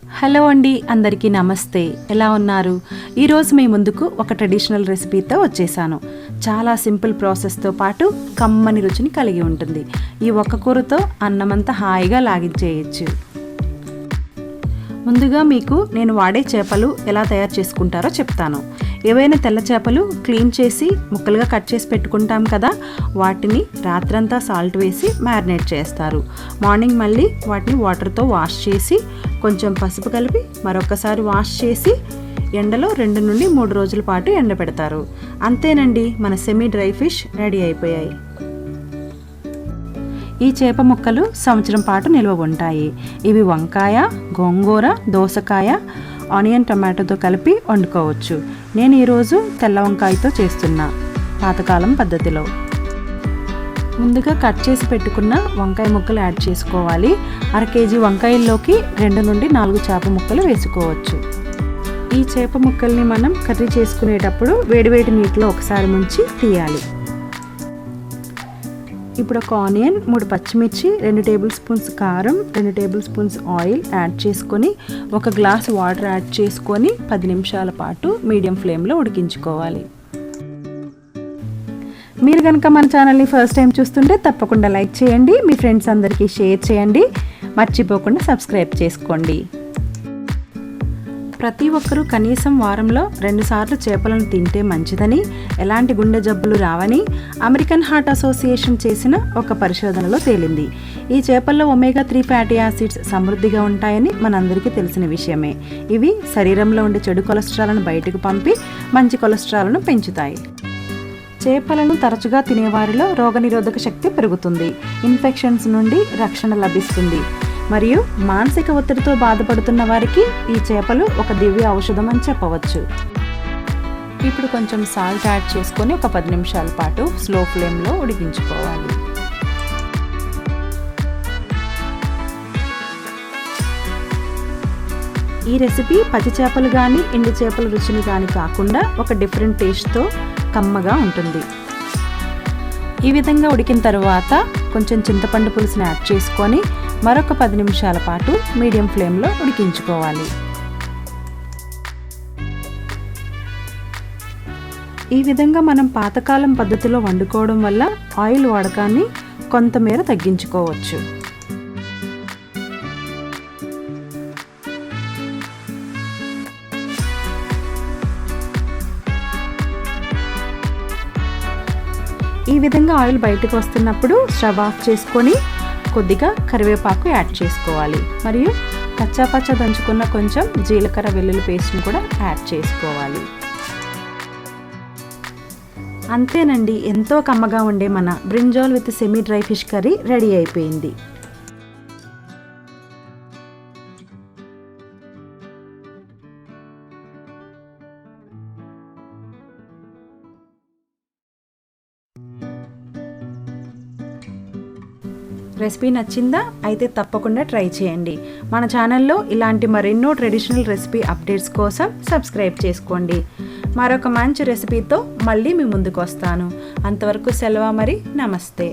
Hello అండి, అందరికీ నమస్తే. ఎలా ఉన్నారు? ఈరోజు మీ ముందుకు ఒక ట్రెడిషనల్ రెసిపీతో వచ్చేసాను. చాలా సింపుల్ ప్రాసెస్తో పాటు కమ్మని రుచిని కలిగి ఉంటుంది. ఈ ఒక్క కూరతో అన్నమంతా హాయిగా లాగించేయచ్చు. ముందుగా మీకు నేను వాడే చేపలు ఎలా తయారు చేసుకుంటారో చెప్తాను. ఏవైనా తెల్ల చేపలు క్లీన్ చేసి ముక్కలుగా కట్ చేసి పెట్టుకుంటాం కదా, వాటిని రాత్రంతా సాల్ట్ వేసి మ్యారినేట్ చేస్తారు. మార్నింగ్ మళ్ళీ వాటిని వాటర్తో వాష్ చేసి కొంచెం పసుపు కలిపి మరొకసారి వాష్ చేసి ఎండలో 2 నుండి 3 రోజుల పాటు ఎండబెడతారు. అంతేనండి, మన సెమీ డ్రై ఫిష్ రెడీ అయిపోయాయి. ఈ చేప ముక్కలు సంవత్సరం పాటు నిల్వ ఉంటాయి. ఇవి వంకాయ, గోంగూర, దోసకాయ, ఆనియన్, టమాటోతో కలిపి వండుకోవచ్చు. నేను ఈరోజు తెల్ల వంకాయతో చేస్తున్నా, పాతకాలం పద్ధతిలో. ముందుగా కట్ చేసి పెట్టుకున్న వంకాయ ముక్కలు యాడ్ చేసుకోవాలి. 1/2 కేజీ వంకాయల్లోకి 2 నుండి 4 చేప ముక్కలు వేసుకోవచ్చు. ఈ చేప ముక్కల్ని మనం కర్రీ చేసుకునేటప్పుడు వేడివేడి నీటిలో ఒకసారి ముంచి తీయాలి. ఇప్పుడు ఒక ఆనియన్, 3 పచ్చిమిర్చి, 2 టేబుల్ స్పూన్స్ కారం, 2 టేబుల్ స్పూన్స్ ఆయిల్ యాడ్ చేసుకొని 1 గ్లాస్ వాటర్ యాడ్ చేసుకొని 10 నిమిషాల పాటు మీడియం ఫ్లేమ్లో ఉడికించుకోవాలి. మీరు కనుక మన ఛానల్ని ఫస్ట్ టైం చూస్తుంటే తప్పకుండా లైక్ చేయండి, మీ ఫ్రెండ్స్ అందరికీ షేర్ చేయండి, మర్చిపోకుండా సబ్స్క్రైబ్ చేసుకోండి. ప్రతి ఒక్కరూ కనీసం వారంలో 2 సార్లు చేపలను తింటే మంచిదని, ఎలాంటి గుండె జబ్బులు రావని అమెరికన్ హార్ట్ అసోసియేషన్ చేసిన ఒక పరిశోధనలో తేలింది. ఈ చేపల్లో ఒమేగా 3 ఫ్యాటీ యాసిడ్స్ సమృద్ధిగా ఉంటాయని మనందరికీ తెలిసిన విషయమే. ఇవి శరీరంలో ఉండే చెడు కొలెస్ట్రాల్ను బయటకు పంపి మంచి కొలెస్ట్రాల్ను పెంచుతాయి. చేపలను తరచుగా తినేవారిలో రోగనిరోధక శక్తి పెరుగుతుంది, ఇన్ఫెక్షన్స్ నుండి రక్షణ లభిస్తుంది మరియు మానసిక ఒత్తిడితో బాధపడుతున్న వారికి ఈ చేపలు ఒక దివ్య ఔషధం అని చెప్పవచ్చు. ఇప్పుడు కొంచెం సాల్ట్ యాడ్ చేసుకొని ఒక 10 నిమిషాల పాటు స్లో ఫ్లేమ్లో ఉడికించుకోవాలి. ఈ రెసిపీ పచ్చి చేపలు కానీ ఎండు చేపల రుచిని కానీ కాకుండా ఒక డిఫరెంట్ టేస్ట్తో కమ్మగా ఉంటుంది. ఈ విధంగా ఉడికిన తర్వాత కొంచెం చింతపండు పులుసుని యాడ్ చేసుకొని మరొక 10 నిమిషాల పాటు మీడియం ఫ్లేమ్లో ఉడికించుకోవాలి. ఈ విధంగా మనం పాతకాలం పద్ధతిలో వండుకోవడం వల్ల ఆయిల్ వాడకాన్ని కొంతమేర తగ్గించుకోవచ్చు. ఈ విధంగా ఆయిల్ బయటకు వస్తున్నప్పుడు స్టవ్ ఆఫ్ చేసుకొని కొద్దిగా కరివేపాకు యాడ్ చేసుకోవాలి మరియు కచ్చాపచ్చా దంచుకున్న కొంచెం జీలకర్ర వెల్లుల్లి పేస్ట్ని కూడా యాడ్ చేసుకోవాలి. అంతేనండి, ఎంతో కమ్మగా ఉండే మన brinjal with semi dry fish curry ready అయిపోయింది. రెసిపీ నచ్చిందా? అయితే తప్పకుండా ట్రై చేయండి. మన ఛానల్లో ఇలాంటి మరెన్నో ట్రెడిషనల్ రెసిపీ అప్డేట్స్ కోసం సబ్స్క్రైబ్ చేసుకోండి. మరొక మంచి రెసిపీతో మళ్ళీ మీ ముందుకు వస్తాను. అంతవరకు సెలవు, మరి నమస్తే.